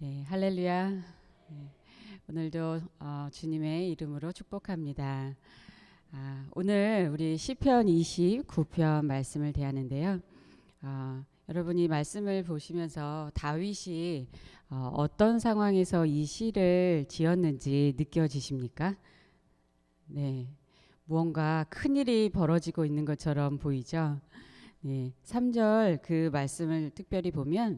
네, 할렐루야. 네, 오늘도 주님의 이름으로 축복합니다. 오늘 우리 시편 29편 말씀을 대하는데요. 여러분이 말씀을 보시면서 다윗이 어떤 상황에서 이 시를 지었는지 느껴지십니까? 네, 무언가 큰 일이 벌어지고 있는 것처럼 보이죠. 네, 3절 그 말씀을 특별히 보면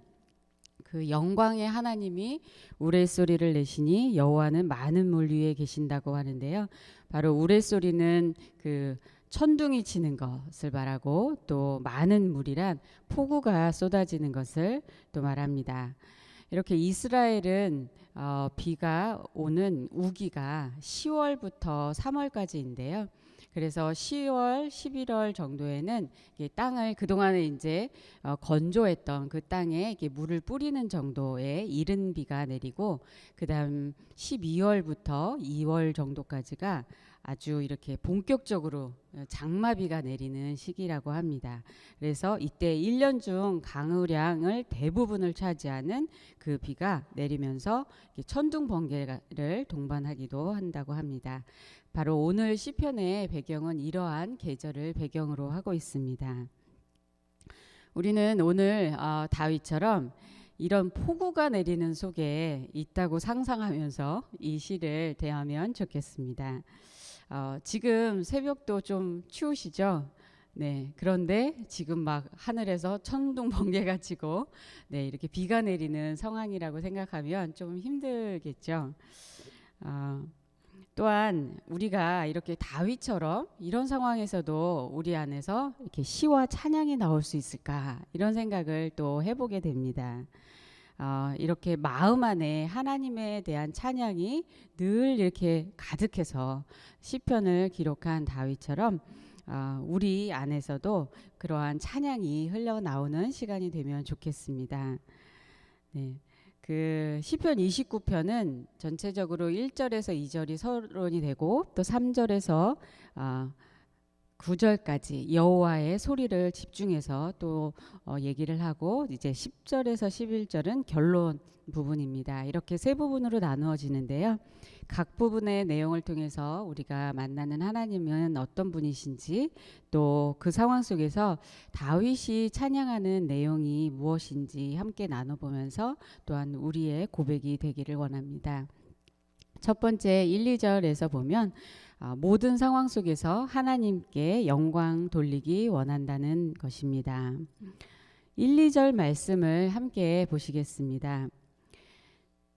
그 영광의 하나님이 우레소리를 내시니 여호와는 많은 물 위에 계신다고 하는데요. 바로 우레소리는 그 천둥이 치는 것을 말하고 또 많은 물이란 폭우가 쏟아지는 것을 또 말합니다. 이렇게 이스라엘은 비가 오는 우기가 10월부터 3월까지인데요. 그래서 10월, 11월 정도에는 땅을 그동안에 이제 건조했던 그 땅에 이렇게 물을 뿌리는 정도의 이른 비가 내리고, 그다음 12월부터 2월 정도까지가 아주 이렇게 본격적으로 장마비가 내리는 시기라고 합니다. 그래서 이때 1년 중 강우량을 대부분을 차지하는 그 비가 내리면서 천둥 번개를 동반하기도 한다고 합니다. 바로 오늘 시편의 배경은 이러한 계절을 배경으로 하고 있습니다. 우리는 오늘 다윗처럼 이런 폭우가 내리는 속에 있다고 상상하면서 이 시를 대하면 좋겠습니다. 지금 새벽도 좀 추우시죠? 네, 그런데 지금 막 하늘에서 천둥 번개가 치고 이렇게 비가 내리는 상황이라고 생각하면 좀 힘들겠죠. 또한 우리가 이렇게 다윗처럼 이런 상황에서도 우리 안에서 이렇게 시와 찬양이 나올 수 있을까, 이런 생각을 또 해보게 됩니다. 이렇게 마음 안에 하나님에 대한 찬양이 늘 이렇게 가득해서 시편을 기록한 다윗처럼 우리 안에서도 그러한 찬양이 흘러나오는 시간이 되면 좋겠습니다. 네. 그 시편 29편은 전체적으로 1절에서 2절이 서론이 되고, 또 3절에서 9절까지 여호와의 소리를 집중해서 또 얘기를 하고, 이제 10절에서 11절은 결론 부분입니다. 이렇게 세 부분으로 나누어지는데요. 각 부분의 내용을 통해서 우리가 만나는 하나님은 어떤 분이신지, 또 그 상황 속에서 다윗이 찬양하는 내용이 무엇인지 함께 나눠보면서 또한 우리의 고백이 되기를 원합니다. 첫 번째 1, 2절에서 보면 모든 상황 속에서 하나님께 영광 돌리기 원한다는 것입니다. 1, 2절 말씀을 함께 보시겠습니다.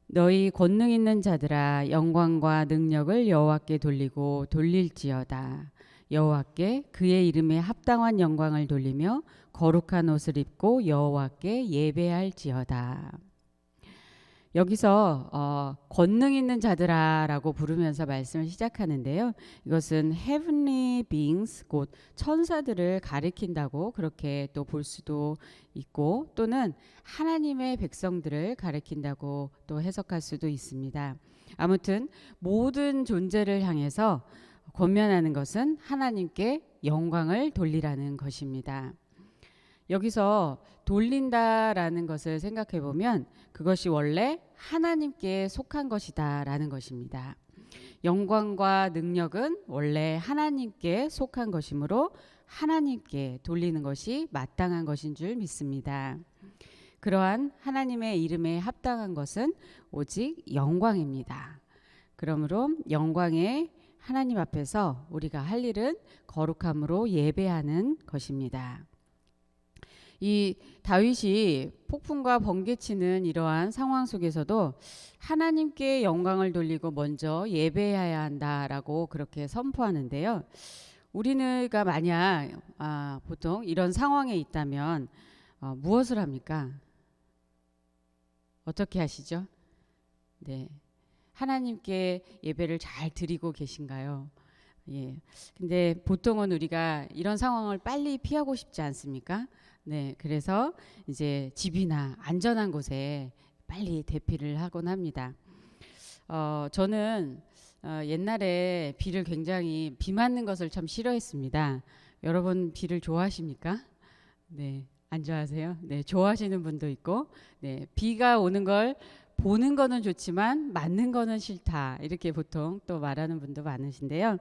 너희 권능 있는 자들아, 영광과 능력을 여호와께 돌리고 돌릴지어다. 여호와께 그의 이름에 합당한 영광을 돌리며 거룩한 옷을 입고 여호와께 예배할지어다. 여기서 권능 있는 자들아라고 부르면서 말씀을 시작하는데요. 이것은 heavenly beings, 곧 천사들을 가리킨다고 그렇게 또 볼 수도 있고, 또는 하나님의 백성들을 가리킨다고 또 해석할 수도 있습니다. 아무튼 모든 존재를 향해서 권면하는 것은 하나님께 영광을 돌리라는 것입니다. 여기서 돌린다라는 것을 생각해 보면 그것이 원래 하나님께 속한 것이다라는 것입니다. 영광과 능력은 원래 하나님께 속한 것이므로 하나님께 돌리는 것이 마땅한 것인 줄 믿습니다. 그러한 하나님의 이름에 합당한 것은 오직 영광입니다. 그러므로 영광의 하나님 앞에서 우리가 할 일은 거룩함으로 예배하는 것입니다. 이 다윗이 폭풍과 번개치는 이러한 상황 속에서도 하나님께 영광을 돌리고 먼저 예배해야 한다라고 그렇게 선포하는데요. 우리가 만약 보통 이런 상황에 있다면 무엇을 합니까? 어떻게 하시죠? 네, 하나님께 예배를 잘 드리고 계신가요? 예. 근데 보통은 우리가 이런 상황을 빨리 피하고 싶지 않습니까? 네. 그래서 이제 집이나 안전한 곳에 빨리 대피를 하곤 합니다. 저는 옛날에 비를 굉장히 비 맞는 것을 참 싫어했습니다. 여러분 비를 좋아하십니까? 네. 안 좋아하세요? 네. 좋아하시는 분도 있고, 네. 비가 오는 걸 보는 거는 좋지만 맞는 거는 싫다 이렇게 보통 또 말하는 분도 많으신데요.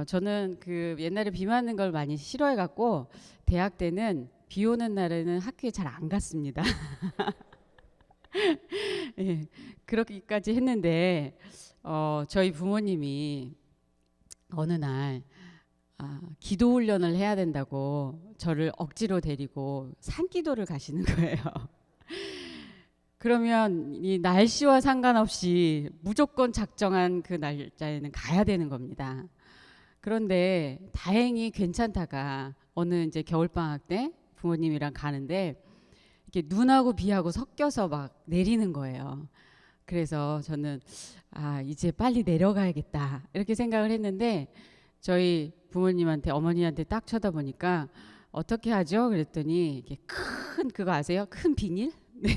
저는 그 옛날에 비 맞는 걸 많이 싫어해 갖고 대학 때는 비 오는 날에는 학교에 잘 안 갔습니다. 예, 그렇게까지 했는데 저희 부모님이 어느 날 기도 훈련을 해야 된다고 저를 억지로 데리고 산기도를 가시는 거예요. 그러면 이 날씨와 상관없이 무조건 작정한 그 날짜에는 가야 되는 겁니다. 그런데 다행히 괜찮다가 어느 이제 겨울방학 때 부모님이랑 가는데 이렇게 눈하고 비하고 섞여서 막 내리는 거예요. 그래서 저는 이제 빨리 내려가야겠다 이렇게 생각을 했는데 저희 부모님한테 어머니한테 딱 쳐다보니까 어떻게 하죠? 그랬더니 이게 큰 그거 아세요? 큰 비닐? 네.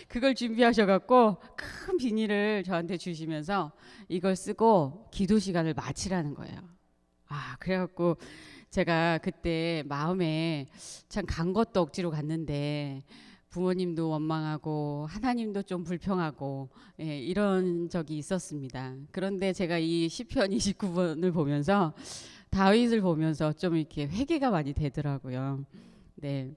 그걸 준비하셔갖고 큰 비닐을 저한테 주시면서 이걸 쓰고 기도 시간을 마치라는 거예요. 그래갖고 제가 그때 마음에 참 간 것도 억지로 갔는데 부모님도 원망하고 하나님도 좀 불평하고 이런 적이 있었습니다. 그런데 제가 이 시편 29번을 보면서 다윗을 보면서 좀 이렇게 회개가 많이 되더라고요. 네.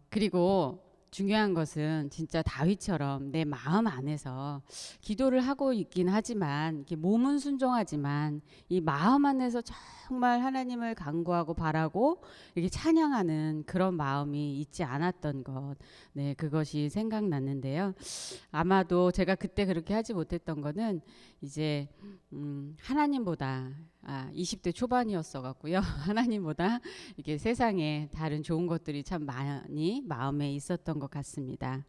그리고 중요한 것은 진짜 다윗처럼 내 마음 안에서 기도를 하고 있긴 하지만 이렇게 몸은 순종하지만 이 마음 안에서 정말 하나님을 간구하고 바라고 이렇게 찬양하는 그런 마음이 있지 않았던 것, 네, 그것이 생각났는데요. 아마도 제가 그때 그렇게 하지 못했던 거는 이제 하나님보다 20대 초반이었어 갖고요. 하나님보다 이게 세상에 다른 좋은 것들이 참 많이 마음에 있었던 것 같습니다.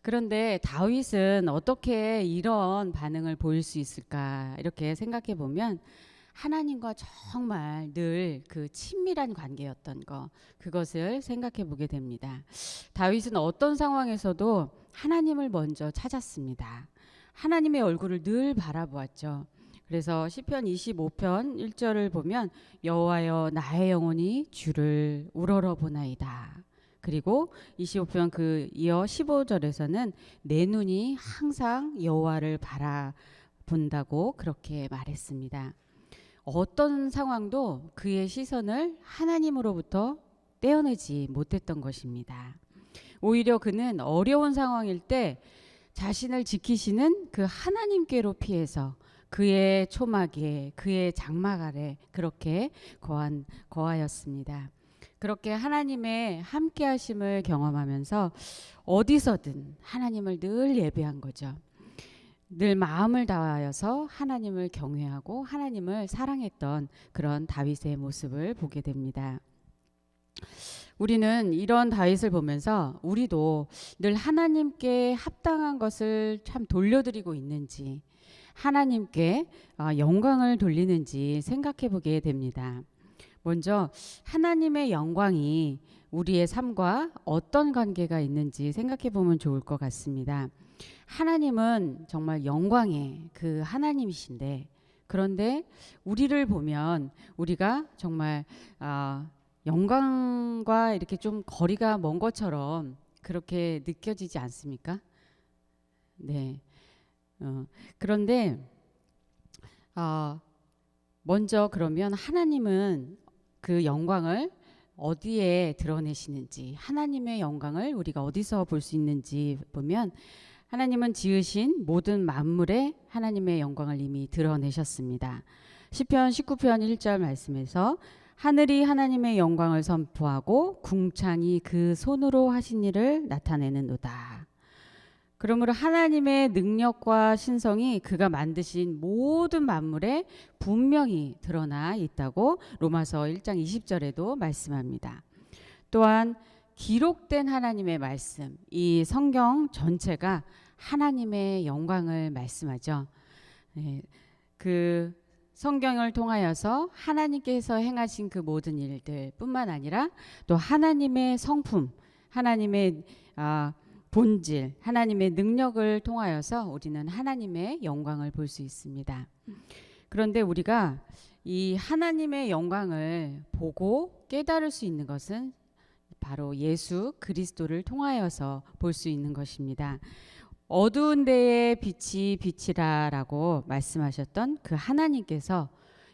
그런데 다윗은 어떻게 이런 반응을 보일 수 있을까 이렇게 생각해 보면 하나님과 정말 늘 그 친밀한 관계였던 거, 그것을 생각해 보게 됩니다. 다윗은 어떤 상황에서도 하나님을 먼저 찾았습니다. 하나님의 얼굴을 늘 바라보았죠. 그래서 시편 25편 1절을 보면 여호와여 나의 영혼이 주를 우러러 보나이다. 그리고 25편 그 이어 15절에서는 내 눈이 항상 여호와를 바라본다고 그렇게 말했습니다. 어떤 상황도 그의 시선을 하나님으로부터 떼어내지 못했던 것입니다. 오히려 그는 어려운 상황일 때 자신을 지키시는 그 하나님께로 피해서 그의 초막에 그의 장막 아래 그렇게 거하였습니다. 그렇게 하나님의 함께 하심을 경험하면서 어디서든 하나님을 늘 예배한 거죠. 늘 마음을 다하여서 하나님을 경외하고 하나님을 사랑했던 그런 다윗의 모습을 보게 됩니다. 우리는 이런 다윗을 보면서 우리도 늘 하나님께 합당한 것을 참 돌려드리고 있는지, 하나님께 영광을 돌리는지 생각해 보게 됩니다. 먼저 하나님의 영광이 우리의 삶과 어떤 관계가 있는지 생각해 보면 좋을 것 같습니다. 하나님은 정말 영광의 그 하나님이신데, 그런데 우리를 보면 우리가 정말 영광과 이렇게 좀 거리가 먼 것처럼 그렇게 느껴지지 않습니까? 네. 그런데 먼저 그러면 하나님은 그 영광을 어디에 드러내시는지, 하나님의 영광을 우리가 어디서 볼 수 있는지 보면 하나님은 지으신 모든 만물에 하나님의 영광을 이미 드러내셨습니다. 시편 19편 1절 말씀에서 하늘이 하나님의 영광을 선포하고 궁창이 그 손으로 하신 일을 나타내는도다. 그러므로 하나님의 능력과 신성이 그가 만드신 모든 만물에 분명히 드러나 있다고 로마서 1장 20절에도 말씀합니다. 또한 기록된 하나님의 말씀, 이 성경 전체가 하나님의 영광을 말씀하죠. 그 성경을 통하여서 하나님께서 행하신 그 모든 일들 뿐만 아니라 또 하나님의 성품, 하나님의 본질, 하나님의 능력을 통하여서 우리는 하나님의 영광을 볼 수 있습니다. 그런데 우리가 이 하나님의 영광을 보고 깨달을 수 있는 것은 바로 예수 그리스도를 통하여서 볼 수 있는 것입니다. 어두운 데에 빛이 비치라라고 말씀하셨던 그 하나님께서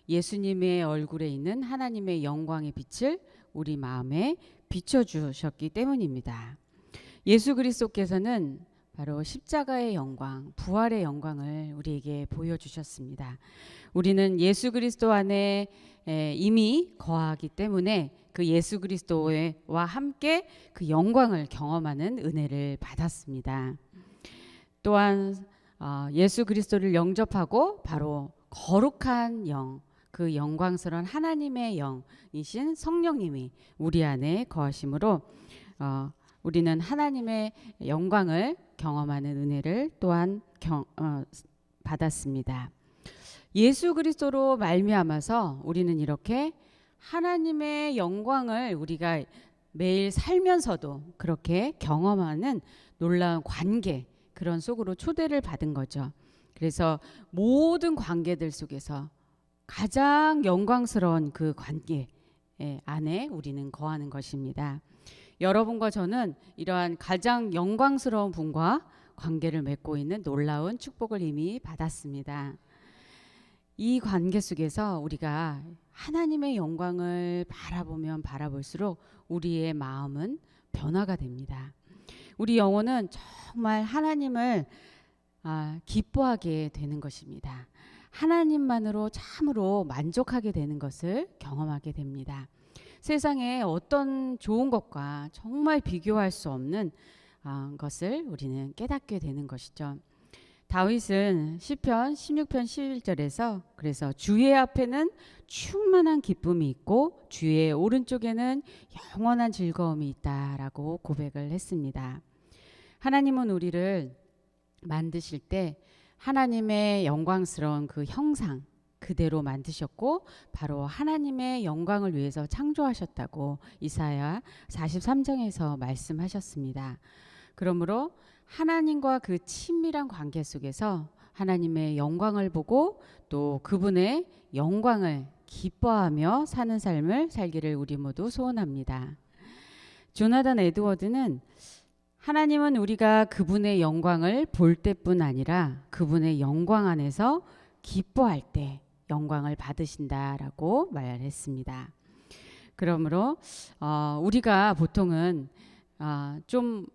예수님의 얼굴에 있는 하나님의 영광의 빛을 우리 마음에 비춰주셨기 때문입니다. 예수 그리스도께서는 바로 십자가의 영광, 부활의 영광을 우리에게 보여주셨습니다. 우리는 예수 그리스도 안에 이미 거하기 때문에 그 예수 그리스도와 함께 그 영광을 경험하는 은혜를 받았습니다. 또한 예수 그리스도를 영접하고 바로 거룩한 영, 그 영광스러운 하나님의 영이신 성령님이 우리 안에 거하심으로 우리는 하나님의 영광을 경험하는 은혜를 또한 받았습니다. 예수 그리스도로 말미암아서 우리는 이렇게 하나님의 영광을 우리가 매일 살면서도 그렇게 경험하는 놀라운 관계, 그런 속으로 초대를 받은 거죠. 그래서 모든 관계들 속에서 가장 영광스러운 그 관계 안에 우리는 거하는 것입니다. 여러분과 저는 이러한 가장 영광스러운 분과 관계를 맺고 있는 놀라운 축복을 이미 받았습니다. 이 관계 속에서 우리가 하나님의 영광을 바라보면 바라볼수록 우리의 마음은 변화가 됩니다. 우리 영혼은 정말 하나님을 기뻐하게 되는 것입니다. 하나님만으로 참으로 만족하게 되는 것을 경험하게 됩니다. 세상에 어떤 좋은 것과 정말 비교할 수 없는 것을 우리는 깨닫게 되는 것이죠. 다윗은 시편 16편 11절에서 그래서 주의 앞에는 충만한 기쁨이 있고 주의 오른쪽에는 영원한 즐거움이 있다라고 고백을 했습니다. 하나님은 우리를 만드실 때 하나님의 영광스러운 그 형상 그대로 만드셨고 바로 하나님의 영광을 위해서 창조하셨다고 이사야 43장에서 말씀하셨습니다. 그러므로 하나님과 그 친밀한 관계 속에서 하나님의 영광을 보고 또 그분의 영광을 기뻐하며 사는 삶을 살기를 우리 모두 소원합니다. 조나단 에드워드는 하나님은 우리가 그분의 영광을 볼 때뿐 아니라 그분의 영광 안에서 기뻐할 때 영광을 받으신다라고 말했습니다. 그러므로 우리가 보통은 좀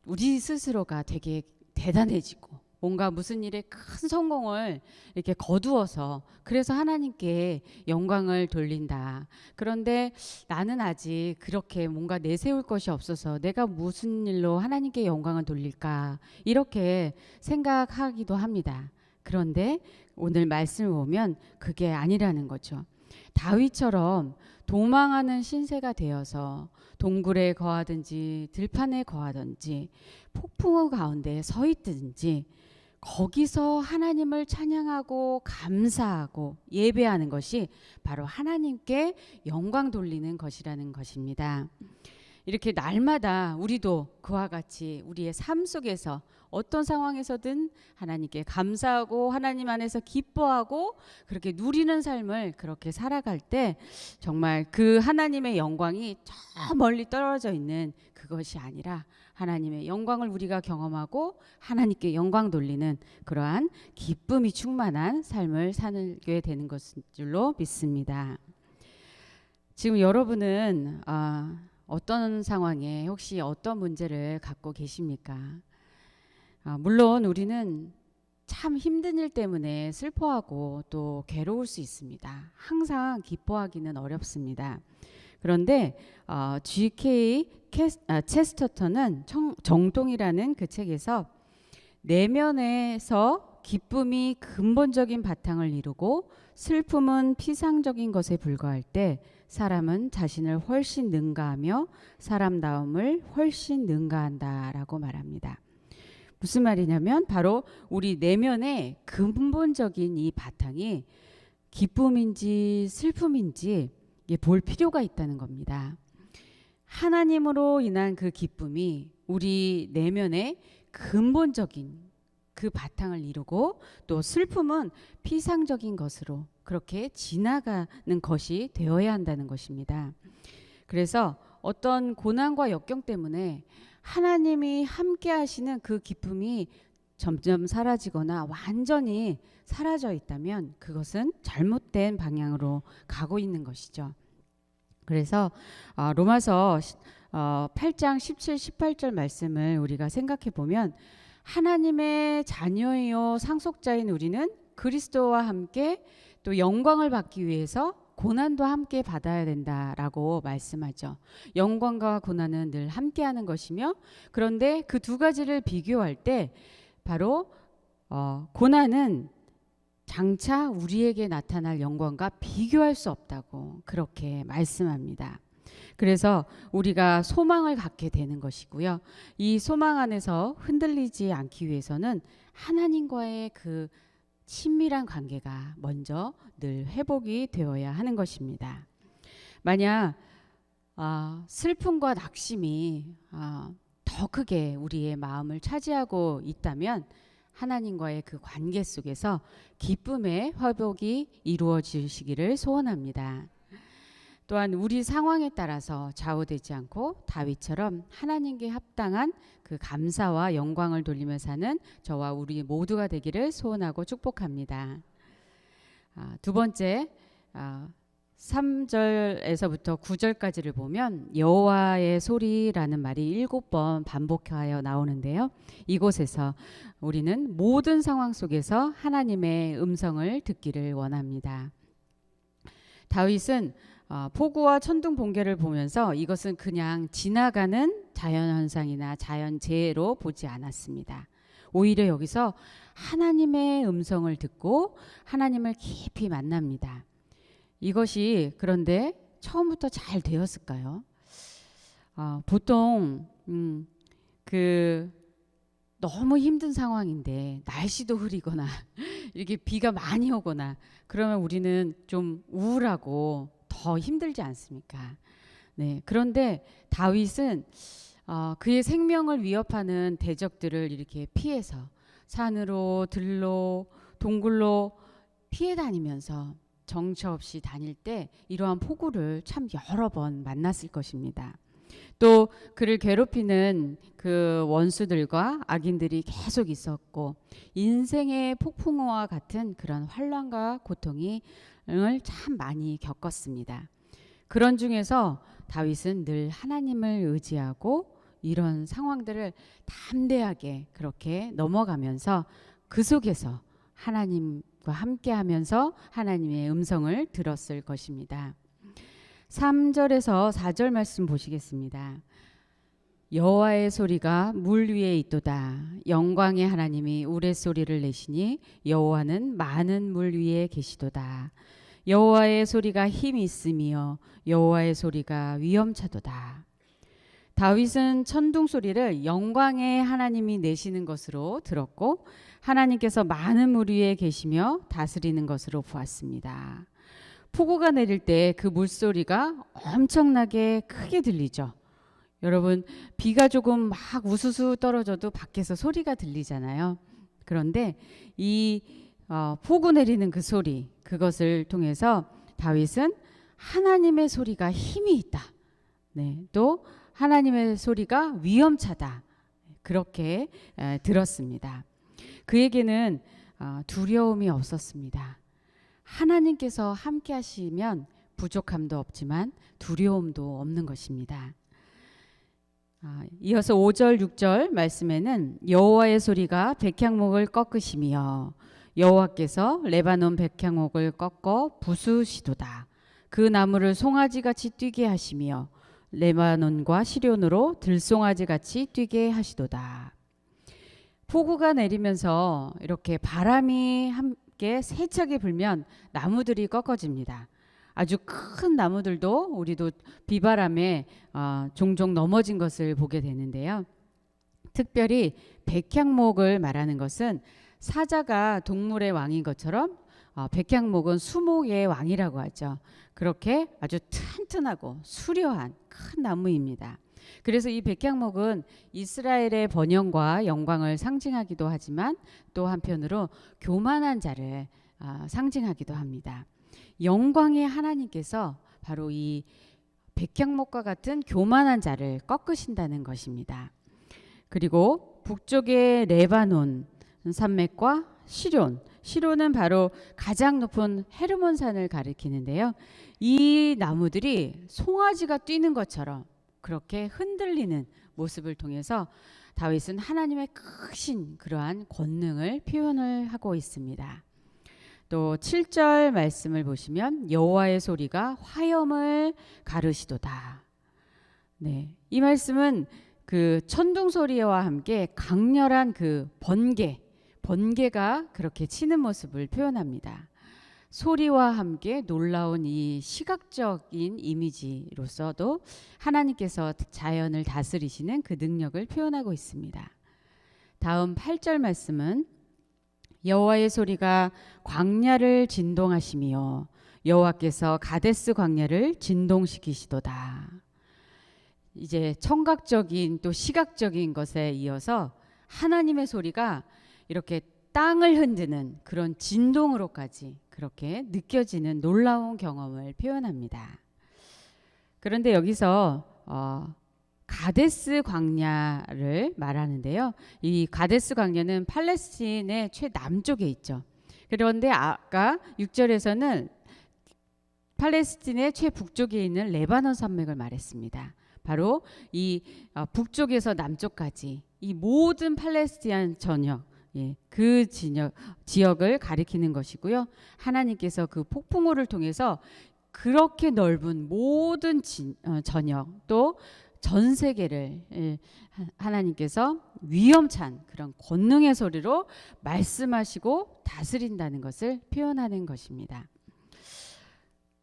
우리 스스로가 되게 대단해지고 뭔가 무슨 일에 큰 성공을 이렇게 거두어서 그래서 하나님께 영광을 돌린다. 그런데 나는 아직 그렇게 뭔가 내세울 것이 없어서 내가 무슨 일로 하나님께 영광을 돌릴까 이렇게 생각하기도 합니다. 그런데 오늘 말씀을 보면 그게 아니라는 거죠. 다윗처럼 도망하는 신세가 되어서 동굴에 거하든지 들판에 거하든지 폭풍우 가운데 서 있든지 거기서 하나님을 찬양하고 감사하고 예배하는 것이 바로 하나님께 영광 돌리는 것이라는 것입니다. 이렇게 날마다 우리도 그와 같이 우리의 삶 속에서 어떤 상황에서든 하나님께 감사하고 하나님 안에서 기뻐하고 그렇게 누리는 삶을 그렇게 살아갈 때 정말 그 하나님의 영광이 저 멀리 떨어져 있는 그것이 아니라 하나님의 영광을 우리가 경험하고 하나님께 영광 돌리는 그러한 기쁨이 충만한 삶을 살게 되는 것인 줄로 믿습니다. 지금 여러분은 어떤 상황에 혹시 어떤 문제를 갖고 계십니까? 물론 우리는 참 힘든 일 때문에 슬퍼하고 또 괴로울 수 있습니다. 항상 기뻐하기는 어렵습니다. 그런데 G.K. 체스터턴은 정동이라는 그 책에서 내면에서 기쁨이 근본적인 바탕을 이루고 슬픔은 피상적인 것에 불과할 때 사람은 자신을 훨씬 능가하며 사람다움을 훨씬 능가한다라고 말합니다. 무슨 말이냐면 바로 우리 내면의 근본적인 이 바탕이 기쁨인지 슬픔인지 볼 필요가 있다는 겁니다. 하나님으로 인한 그 기쁨이 우리 내면의 근본적인 그 바탕을 이루고 또 슬픔은 피상적인 것으로 그렇게 지나가는 것이 되어야 한다는 것입니다. 그래서 어떤 고난과 역경 때문에 하나님이 함께 하시는 그 기쁨이 점점 사라지거나 완전히 사라져 있다면 그것은 잘못된 방향으로 가고 있는 것이죠. 그래서 로마서 8장 17, 18절 말씀을 우리가 생각해 보면 하나님의 자녀이요 상속자인 우리는 그리스도와 함께 또 영광을 받기 위해서 고난도 함께 받아야 된다라고 말씀하죠. 영광과 고난은 늘 함께하는 것이며, 그런데 그 두 가지를 비교할 때 바로 고난은 장차 우리에게 나타날 영광과 비교할 수 없다고 그렇게 말씀합니다. 그래서 우리가 소망을 갖게 되는 것이고요. 이 소망 안에서 흔들리지 않기 위해서는 하나님과의 그 친밀한 관계가 먼저 늘 회복이 되어야 하는 것입니다. 만약 슬픔과 낙심이 더 크게 우리의 마음을 차지하고 있다면 하나님과의 그 관계 속에서 기쁨의 회복이 이루어지시기를 소원합니다. 또한 우리 상황에 따라서 좌우되지 않고 다윗처럼 하나님께 합당한 그 감사와 영광을 돌리며 사는 저와 우리 모두가 되기를 소원하고 축복합니다. 두 번째, 3절에서부터 9절까지를 보면 여호와의 소리라는 말이 7번 반복하여 나오는데요. 이곳에서 우리는 모든 상황 속에서 하나님의 음성을 듣기를 원합니다. 다윗은 폭우와 천둥 번개를 보면서 이것은 그냥 지나가는 자연현상이나 자연재해로 보지 않았습니다. 오히려 여기서 하나님의 음성을 듣고 하나님을 깊이 만납니다. 이것이 그런데 처음부터 잘 되었을까요? 보통 너무 힘든 상황인데 날씨도 흐리거나 이렇게 비가 많이 오거나 그러면 우리는 좀 우울하고 더 힘들지 않습니까? 네, 그런데 다윗은 그의 생명을 위협하는 대적들을 이렇게 피해서 산으로 들로 동굴로 피해 다니면서 정처 없이 다닐 때 이러한 폭우를 참 여러 번 만났을 것입니다. 또 그를 괴롭히는 그 원수들과 악인들이 계속 있었고 인생의 폭풍우와 같은 그런 환난과 고통을 참 많이 겪었습니다. 그런 중에서 다윗은 늘 하나님을 의지하고 이런 상황들을 담대하게 그렇게 넘어가면서 그 속에서 하나님과 함께하면서 하나님의 음성을 들었을 것입니다. 3절에서 4절 말씀 보시겠습니다. 여호와의 소리가 물 위에 있도다. 영광의 하나님이 우레소리를 내시니 여호와는 많은 물 위에 계시도다. 여호와의 소리가 힘이 있으며 여호와의 소리가 위엄차도다. 다윗은 천둥 소리를 영광의 하나님이 내시는 것으로 들었고 하나님께서 많은 물 위에 계시며 다스리는 것으로 보았습니다. 폭우가 내릴 때 그 물소리가 엄청나게 크게 들리죠. 여러분, 비가 조금 막 우수수 떨어져도 밖에서 소리가 들리잖아요. 그런데 이 폭우 내리는 그 소리, 그것을 통해서 다윗은 하나님의 소리가 힘이 있다. 네, 또 하나님의 소리가 위엄차다. 그렇게 들었습니다. 그에게는 두려움이 없었습니다. 하나님께서 함께 하시면 부족함도 없지만 두려움도 없는 것입니다. 이어서 5절 6절 말씀에는 여호와의 소리가 백향목을 꺾으시며 여호와께서 레바논 백향목을 꺾어 부수시도다. 그 나무를 송아지같이 뛰게 하시며 레바논과 시련으로 들송아지같이 뛰게 하시도다. 폭우가 내리면서 이렇게 바람이 함께 세차게 불면 나무들이 꺾어집니다. 아주 큰 나무들도 우리도 비바람에 종종 넘어진 것을 보게 되는데요. 특별히 백향목을 말하는 것은 사자가 동물의 왕인 것처럼 백향목은 수목의 왕이라고 하죠. 그렇게 아주 튼튼하고 수려한 큰 나무입니다. 그래서 이 백향목은 이스라엘의 번영과 영광을 상징하기도 하지만 또 한편으로 교만한 자를 상징하기도 합니다. 영광의 하나님께서 바로 이 백향목과 같은 교만한 자를 꺾으신다는 것입니다. 그리고 북쪽의 레바논 산맥과 시론은 바로 가장 높은 헤르몬산을 가리키는데요. 이 나무들이 송아지가 뛰는 것처럼 그렇게 흔들리는 모습을 통해서 다윗은 하나님의 크신 그러한 권능을 표현을 하고 있습니다. 또 7절 말씀을 보시면 여호와의 소리가 화염을 가르시도다. 네, 이 말씀은 그 천둥 소리와 함께 강렬한 그 번개가 그렇게 치는 모습을 표현합니다. 소리와 함께 놀라운 이 시각적인 이미지로서도 하나님께서 자연을 다스리시는 그 능력을 표현하고 있습니다. 다음 8절 말씀은 여호와의 소리가 광야를 진동하시며 여호와께서 가데스 광야를 진동시키시도다. 이제 청각적인 또 시각적인 것에 이어서 하나님의 소리가 이렇게 땅을 흔드는 그런 진동으로까지 그렇게 느껴지는 놀라운 경험을 표현합니다. 그런데 여기서 가데스 광야를 말하는데요. 이 가데스 광야는 팔레스틴의 최남쪽에 있죠. 그런데 아까 6절에서는 팔레스틴의 최북쪽에 있는 레바논 산맥을 말했습니다. 바로 이 북쪽에서 남쪽까지 이 모든 팔레스티안 전역, 그 지역을 가리키는 것이고요. 하나님께서 그 폭풍우를 통해서 그렇게 넓은 모든 전역 또 전 세계를 하나님께서 위험찬 그런 권능의 소리로 말씀하시고 다스린다는 것을 표현하는 것입니다.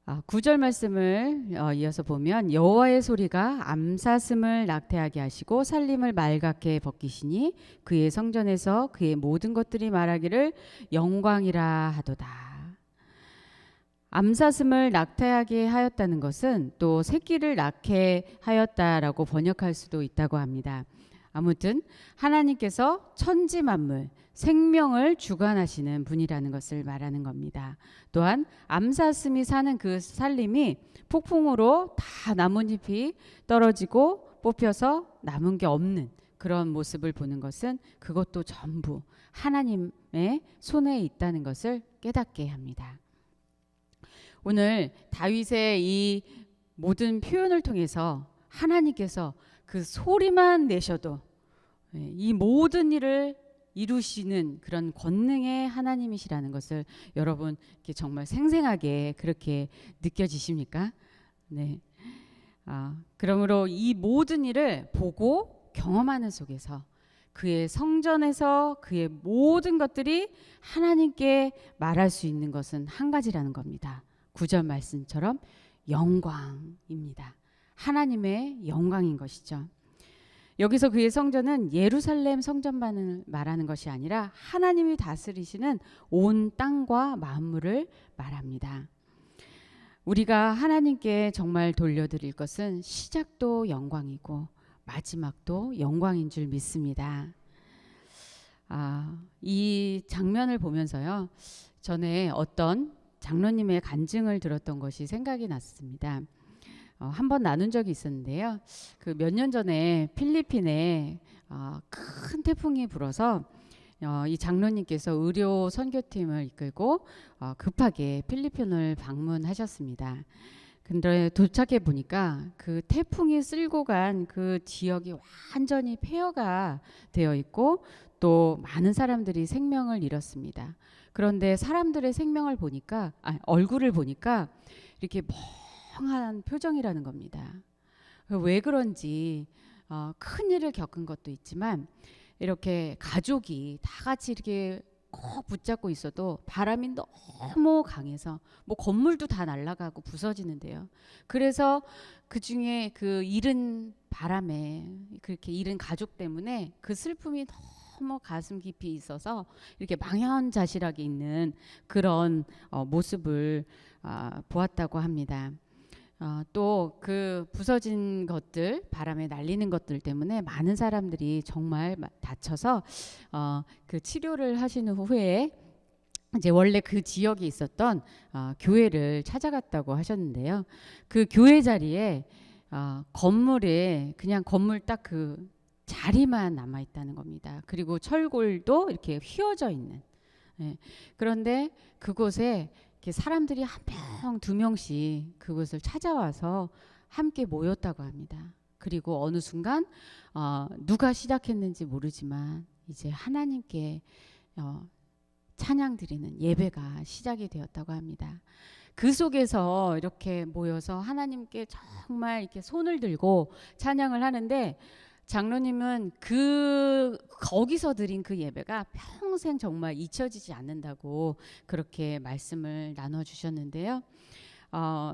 9절 말씀을 이어서 보면 여호와의 소리가 암사슴을 낙태하게 하시고 살림을 말갛게 벗기시니 그의 성전에서 그의 모든 것들이 말하기를 영광이라 하도다. 암사슴을 낙태하게 하였다는 것은 또 새끼를 낳게 하였다라고 번역할 수도 있다고 합니다. 아무튼 하나님께서 천지 만물 생명을 주관하시는 분이라는 것을 말하는 겁니다. 또한 암사슴이 사는 그 살림이 폭풍으로 다 나뭇잎이 떨어지고 뽑혀서 남은 게 없는 그런 모습을 보는 것은 그것도 전부 하나님의 손에 있다는 것을 깨닫게 합니다. 오늘 다윗의 이 모든 표현을 통해서 하나님께서 그 소리만 내셔도 이 모든 일을 이루시는 그런 권능의 하나님이시라는 것을 여러분 정말 생생하게 그렇게 느껴지십니까? 네. 그러므로 이 모든 일을 보고 경험하는 속에서 그의 성전에서 그의 모든 것들이 하나님께 말할 수 있는 것은 한 가지라는 겁니다. 9절 말씀처럼 영광입니다. 하나님의 영광인 것이죠. 여기서 그의 성전은 예루살렘 성전만을 말하는 것이 아니라 하나님이 다스리시는 온 땅과 만물을 말합니다. 우리가 하나님께 정말 돌려드릴 것은 시작도 영광이고 마지막도 영광인 줄 믿습니다. 이 장면을 보면서요, 전에 어떤 장로님의 간증을 들었던 것이 생각이 났습니다. 한번 나눈 적이 있었는데요. 그 몇 년 전에 필리핀에 큰 태풍이 불어서 이 장로님께서 의료 선교팀을 이끌고 급하게 필리핀을 방문하셨습니다. 근데 도착해 보니까 그 태풍이 쓸고 간 그 지역이 완전히 폐허가 되어 있고 또 많은 사람들이 생명을 잃었습니다. 그런데 사람들의 생명을 보니까 얼굴을 보니까 이렇게 멍한 표정이라는 겁니다. 왜 그런지 큰 일을 겪은 것도 있지만 이렇게 가족이 다 같이 이렇게 꼭 붙잡고 있어도 바람이 너무 강해서 뭐 건물도 다 날아가고 부서지는데요. 그래서 그 중에 그 잃은 바람에 그렇게 잃은 가족 때문에 그 슬픔이 너무 가슴 깊이 있어서 이렇게 망연자실하게 있는 그런 모습을 보았다고 합니다. 또 그 부서진 것들, 바람에 날리는 것들 때문에 많은 사람들이 정말 다쳐서 그 치료를 하신 후에 이제 원래 그 지역에 있었던 교회를 찾아갔다고 하셨는데요. 그 교회 자리에 건물에 그냥 건물 딱 그 자리만 남아 있다는 겁니다. 그리고 철골도 이렇게 휘어져 있는. 예. 그런데 그곳에 이렇게 사람들이 한 명, 두 명씩 그곳을 찾아와서 함께 모였다고 합니다. 그리고 어느 순간 누가 시작했는지 모르지만 이제 하나님께 찬양 드리는 예배가 시작이 되었다고 합니다. 그 속에서 이렇게 모여서 하나님께 정말 이렇게 손을 들고 찬양을 하는데 장로님은 거기서 드린 그 예배가 평생 정말 잊혀지지 않는다고 그렇게 말씀을 나눠주셨는데요.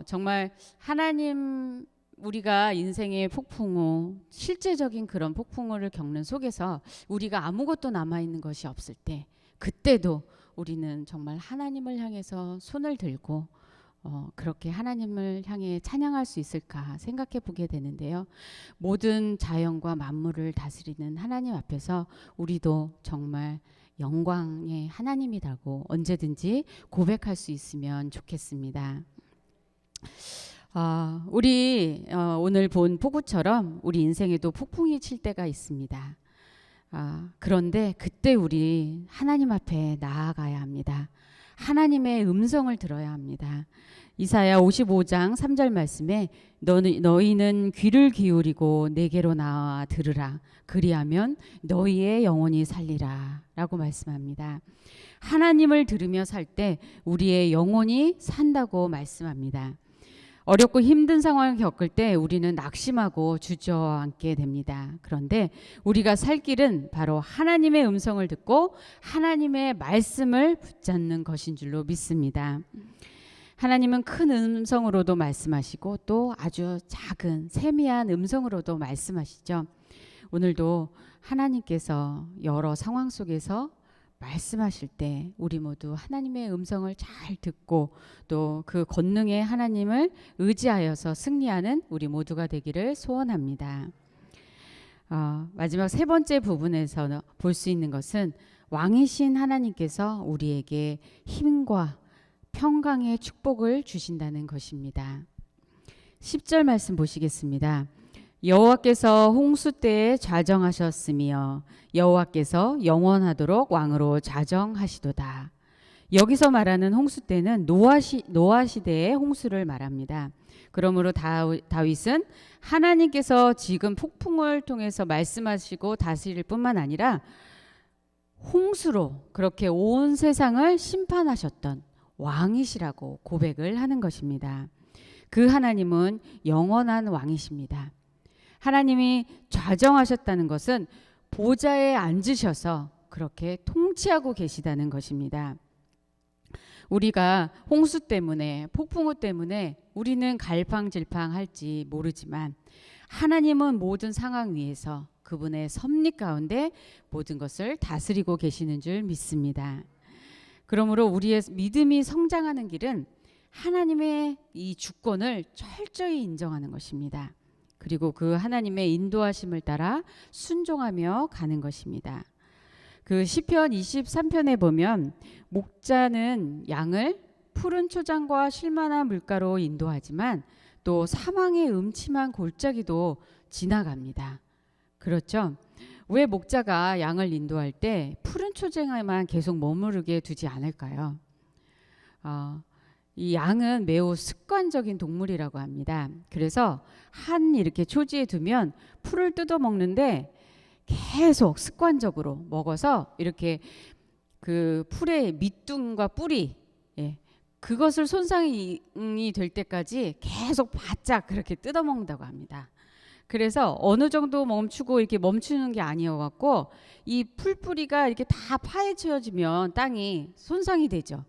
정말 하나님, 우리가 인생의 폭풍우, 실제적인 그런 폭풍우를 겪는 속에서 우리가 아무것도 남아있는 것이 없을 때, 그때도 우리는 정말 하나님을 향해서 손을 들고 그렇게 하나님을 향해 찬양할 수 있을까 생각해 보게 되는데요. 모든 자연과 만물을 다스리는 하나님 앞에서 우리도 정말 영광의 하나님이라고 언제든지 고백할 수 있으면 좋겠습니다. 우리 오늘 본 폭우처럼 우리 인생에도 폭풍이 칠 때가 있습니다. 그런데 그때 우리 하나님 앞에 나아가야 합니다. 하나님의 음성을 들어야 합니다. 이사야 55장 3절 말씀에 너희는 귀를 기울이고 내게로 나와 들으라. 그리하면 너희의 영혼이 살리라 라고 말씀합니다. 하나님을 들으며 살 때 우리의 영혼이 산다고 말씀합니다. 어렵고 힘든 상황을 겪을 때 우리는 낙심하고 주저앉게 됩니다. 그런데 우리가 살 길은 바로 하나님의 음성을 듣고 하나님의 말씀을 붙잡는 것인 줄로 믿습니다. 하나님은 큰 음성으로도 말씀하시고 또 아주 작은 세미한 음성으로도 말씀하시죠. 오늘도 하나님께서 여러 상황 속에서 말씀하실 때 우리 모두 하나님의 음성을 잘 듣고 또 그 권능의 하나님을 의지하여서 승리하는 우리 모두가 되기를 소원합니다. 마지막 세 번째 부분에서 볼 수 있는 것은 왕이신 하나님께서 우리에게 힘과 평강의 축복을 주신다는 것입니다. 10절 말씀 보시겠습니다. 여호와께서 홍수 때에 좌정하셨으며 여호와께서 영원하도록 왕으로 좌정하시도다. 여기서 말하는 홍수 때는 노아 시대의 홍수를 말합니다. 그러므로 다윗은 하나님께서 지금 폭풍을 통해서 말씀하시고 다스릴 뿐만 아니라 홍수로 그렇게 온 세상을 심판하셨던 왕이시라고 고백을 하는 것입니다. 그 하나님은 영원한 왕이십니다. 하나님이 좌정하셨다는 것은 보좌에 앉으셔서 그렇게 통치하고 계시다는 것입니다. 우리가 홍수 때문에 폭풍우 때문에 우리는 갈팡질팡할지 모르지만 하나님은 모든 상황 위에서 그분의 섭리 가운데 모든 것을 다스리고 계시는 줄 믿습니다. 그러므로 우리의 믿음이 성장하는 길은 하나님의 이 주권을 철저히 인정하는 것입니다. 그리고 그 하나님의 인도하심을 따라 순종하며 가는 것입니다. 그 시편 23편에 보면 목자는 양을 푸른 초장과 쉴만한 물가로 인도하지만 또 사망의 음침한 골짜기도 지나갑니다. 그렇죠? 왜 목자가 양을 인도할 때 푸른 초장에만 계속 머무르게 두지 않을까요? 이 양은 매우 습관적인 동물이라고 합니다. 그래서 한 이렇게 초지에 두면 풀을 뜯어 먹는데 계속 습관적으로 먹어서 이렇게 그 풀의 밑둥과 뿌리, 그것을 손상이 될 때까지 계속 바짝 그렇게 뜯어 먹는다고 합니다. 그래서 어느 정도 멈추고 이렇게 멈추는 게 아니어갖고 이 풀뿌리가 이렇게 다 파헤쳐지면 땅이 손상이 되죠.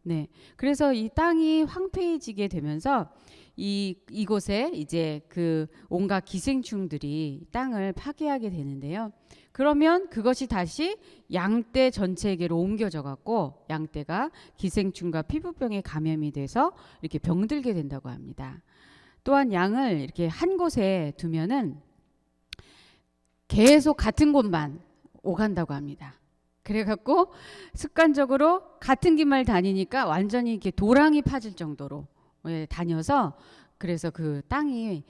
네, 그래서 이 땅이 황폐해지게 되면서 이곳에 이제 그 온갖 기생충들이 땅을 파괴하게 되는데요. 그러면 그것이 다시 양떼 전체에게로 옮겨져 갖고 양떼가 기생충과 피부병에 감염이 돼서 이렇게 병들게 된다고 합니다. 또한 양을 이렇게 한 곳에 두면은 계속 같은 곳만 오간다고 합니다. 그래갖고 습관적으로 같은 길만 다니니까 완전히 이렇게 도랑이 파질 정도로 다녀서 그래서 그 땅이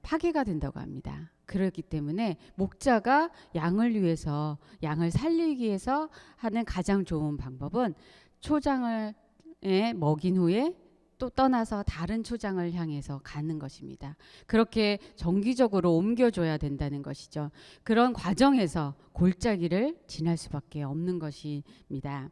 파괴가 된다고 합니다. 그렇기 때문에 목자가 양을 위해서, 양을 살리기 위해서 하는 가장 좋은 방법은 초장을 먹인 후에 또 떠나서 다른 초장을 향해서 가는 것입니다. 그렇게 정기적으로 옮겨줘야 된다는 것이죠. 그런 과정에서 골짜기를 지날 수밖에 없는 것입니다.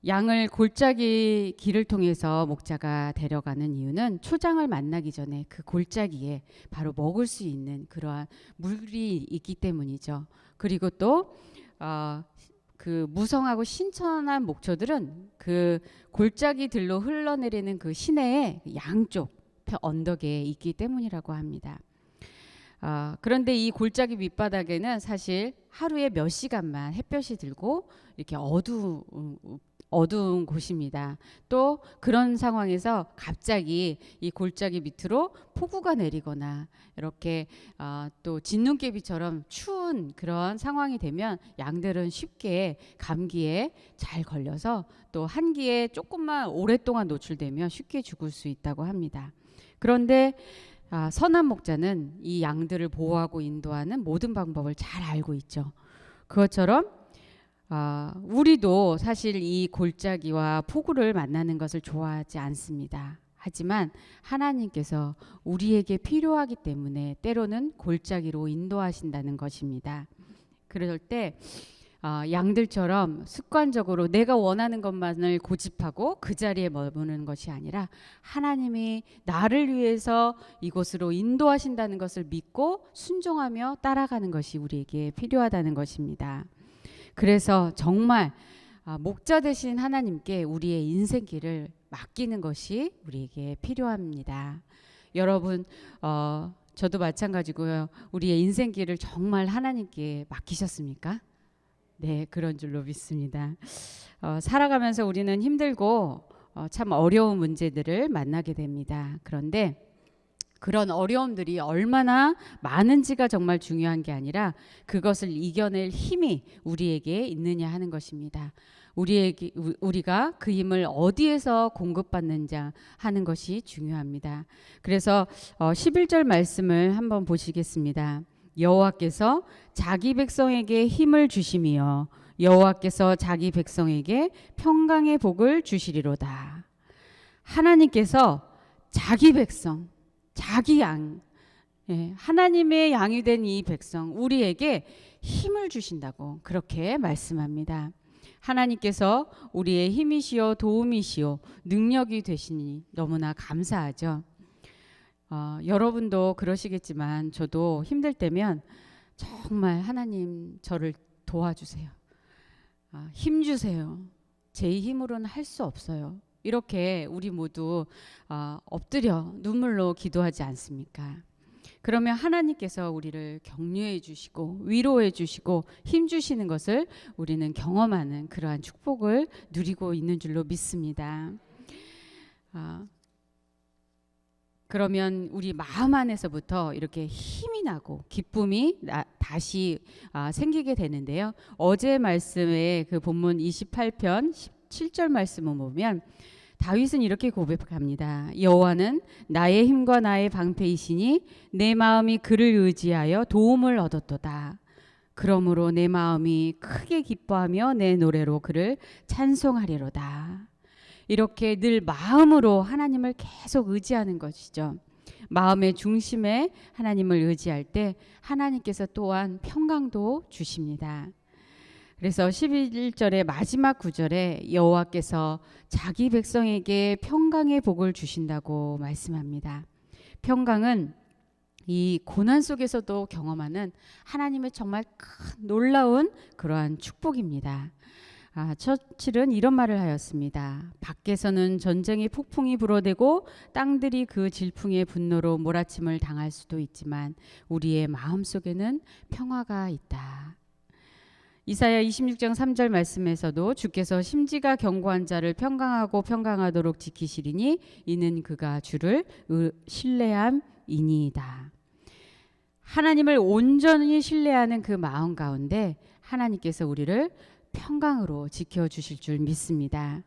양을 골짜기 길을 통해서 목자가 데려가는 이유는 초장을 만나기 전에 그 골짜기에 바로 먹을 수 있는 그러한 물이 있기 때문이죠. 그리고 또 그 무성하고 신천한 목초들은 그 골짜기들로 흘러내리는 그 시내의 양쪽 언덕에 있기 때문이라고 합니다. 그런데 이 골짜기 밑바닥에는 사실 하루에 몇 시간만 햇볕이 들고 이렇게 어두운 곳입니다. 또 그런 상황에서 갑자기 이 골짜기 밑으로 폭우가 내리거나 이렇게 또 진눈깨비처럼 추운 그런 상황이 되면 양들은 쉽게 감기에 잘 걸려서 또 한기에 조금만 오랫동안 노출되면 쉽게 죽을 수 있다고 합니다. 그런데 선한 목자는 이 양들을 보호하고 인도하는 모든 방법을 잘 알고 있죠. 그것처럼 우리도 사실 이 골짜기와 폭우를 만나는 것을 좋아하지 않습니다. 하지만 하나님께서 우리에게 필요하기 때문에 때로는 골짜기로 인도하신다는 것입니다. 그럴 때 양들처럼 습관적으로 내가 원하는 것만을 고집하고 그 자리에 머무는 것이 아니라 하나님이 나를 위해서 이곳으로 인도하신다는 것을 믿고 순종하며 따라가는 것이 우리에게 필요하다는 것입니다. 그래서 정말 목자 되신 하나님께 우리의 인생길을 맡기는 것이 우리에게 필요합니다. 여러분, 저도 마찬가지고요. 우리의 인생길을 정말 하나님께 맡기셨습니까? 네, 그런 줄로 믿습니다. 살아가면서 우리는 힘들고 참 어려운 문제들을 만나게 됩니다. 그런데 그런 어려움들이 얼마나 많은지가 정말 중요한 게 아니라 그것을 이겨낼 힘이 우리에게 있느냐 하는 것입니다. 우리가 그 힘을 어디에서 공급받는지 하는 것이 중요합니다. 그래서 11절 말씀을 한번 보시겠습니다. 여호와께서 자기 백성에게 힘을 주심이여 여호와께서 자기 백성에게 평강의 복을 주시리로다. 하나님께서 자기 백성, 자기 양, 하나님의 양이 된 이 백성 우리에게 힘을 주신다고 그렇게 말씀합니다. 하나님께서 우리의 힘이시요 도움이시요 능력이 되시니 너무나 감사하죠. 여러분도 그러시겠지만 저도 힘들 때면 정말 하나님 저를 도와주세요. 힘 주세요. 제 힘으로는 할 수 없어요. 이렇게 우리 모두 엎드려 눈물로 기도하지 않습니까? 그러면 하나님께서 우리를 격려해 주시고 위로해 주시고 힘 주시는 것을 우리는 경험하는 그러한 축복을 누리고 있는 줄로 믿습니다. 그러면 우리 마음 안에서부터 이렇게 힘이 나고 기쁨이 다시 생기게 되는데요. 어제 말씀의 그 본문 28편 17절 말씀을 보면 다윗은 이렇게 고백합니다. 여호와는 나의 힘과 나의 방패이시니 내 마음이 그를 의지하여 도움을 얻었도다. 그러므로 내 마음이 크게 기뻐하며 내 노래로 그를 찬송하리로다. 이렇게 늘 마음으로 하나님을 계속 의지하는 것이죠. 마음의 중심에 하나님을 의지할 때 하나님께서 또한 평강도 주십니다. 그래서 11절의 마지막 구절에 여호와께서 자기 백성에게 평강의 복을 주신다고 말씀합니다. 평강은 이 고난 속에서도 경험하는 하나님의 정말 큰 놀라운 그러한 축복입니다. 처칠은 이런 말을 하였습니다. 밖에서는 전쟁의 폭풍이 불어대고 땅들이 그 질풍의 분노로 몰아침을 당할 수도 있지만 우리의 마음속에는 평화가 있다. 이사야 26장 3절 말씀에서도 주께서 심지가 견고한 자를 평강하고 평강하도록 지키시리니 이는 그가 주를 신뢰함이니이다. 하나님을 온전히 신뢰하는 그 마음 가운데 하나님께서 우리를 평강으로 지켜주실 줄 믿습니다.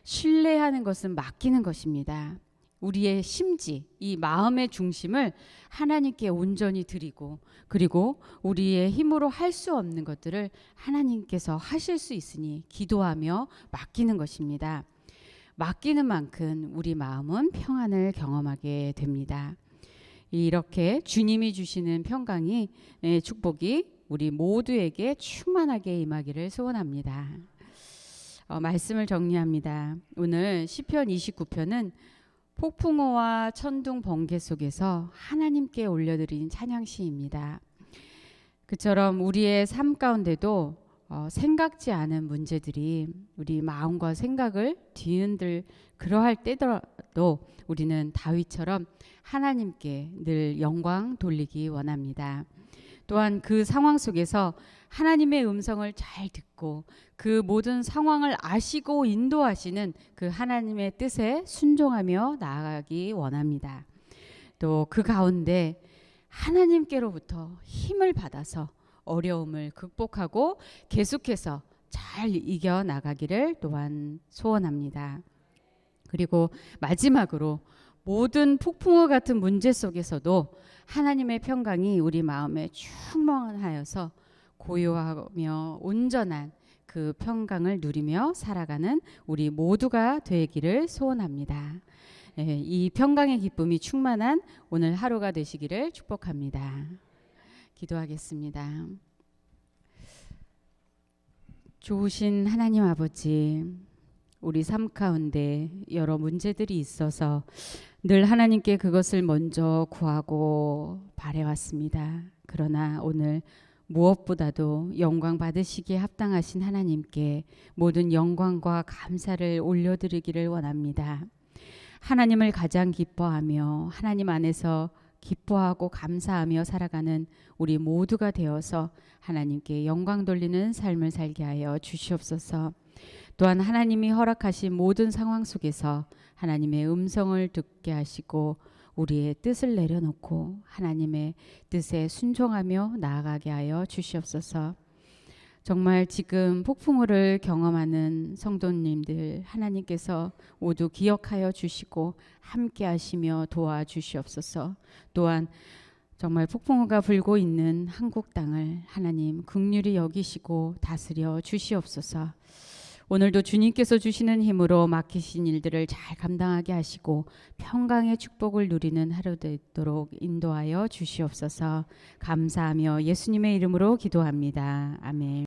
신뢰하는 것은 맡기는 것입니다. 우리의 심지, 이 마음의 중심을 하나님께 온전히 드리고, 그리고 우리의 힘으로 할 수 없는 것들을 하나님께서 하실 수 있으니 기도하며 맡기는 것입니다. 맡기는 만큼 우리 마음은 평안을 경험하게 됩니다. 이렇게 주님이 주시는 평강이, 축복이 우리 모두에게 충만하게 임하기를 소원합니다. 말씀을 정리합니다. 오늘 시편 29편은 폭풍우와 천둥 번개 속에서 하나님께 올려드린 찬양시입니다. 그처럼 우리의 삶 가운데도 생각지 않은 문제들이 우리 마음과 생각을 뒤흔들 그러할 때더라도 우리는 다윗처럼 하나님께 늘 영광 돌리기 원합니다. 또한 그 상황 속에서 하나님의 음성을 잘 듣고 그 모든 상황을 아시고 인도하시는 그 하나님의 뜻에 순종하며 나아가기 원합니다. 또 그 가운데 하나님께로부터 힘을 받아서 어려움을 극복하고 계속해서 잘 이겨나가기를 또한 소원합니다. 그리고 마지막으로 모든 폭풍우 같은 문제 속에서도 하나님의 평강이 우리 마음에 충만하여서 고요하며 온전한 그 평강을 누리며 살아가는 우리 모두가 되기를 소원합니다. 이 평강의 기쁨이 충만한 오늘 하루가 되시기를 축복합니다. 기도하겠습니다. 좋으신 하나님 아버지, 우리 삶 가운데 여러 문제들이 있어서 늘 하나님께 그것을 먼저 구하고 바래왔습니다. 그러나 오늘 무엇보다도 영광 받으시기에 합당하신 하나님께 모든 영광과 감사를 올려드리기를 원합니다. 하나님을 가장 기뻐하며 하나님 안에서 기뻐하고 감사하며 살아가는 우리 모두가 되어서 하나님께 영광 돌리는 삶을 살게 하여 주시옵소서. 또한 하나님이 허락하신 모든 상황 속에서 하나님의 음성을 듣게 하시고 우리의 뜻을 내려놓고 하나님의 뜻에 순종하며 나아가게 하여 주시옵소서. 정말 지금 폭풍우를 경험하는 성도님들 하나님께서 모두 기억하여 주시고 함께 하시며 도와주시옵소서. 또한 정말 폭풍우가 불고 있는 한국 땅을 하나님 긍휼히 여기시고 다스려 주시옵소서. 오늘도 주님께서 주시는 힘으로 맡기신 일들을 잘 감당하게 하시고 평강의 축복을 누리는 하루 되도록 인도하여 주시옵소서. 감사하며 예수님의 이름으로 기도합니다. 아멘.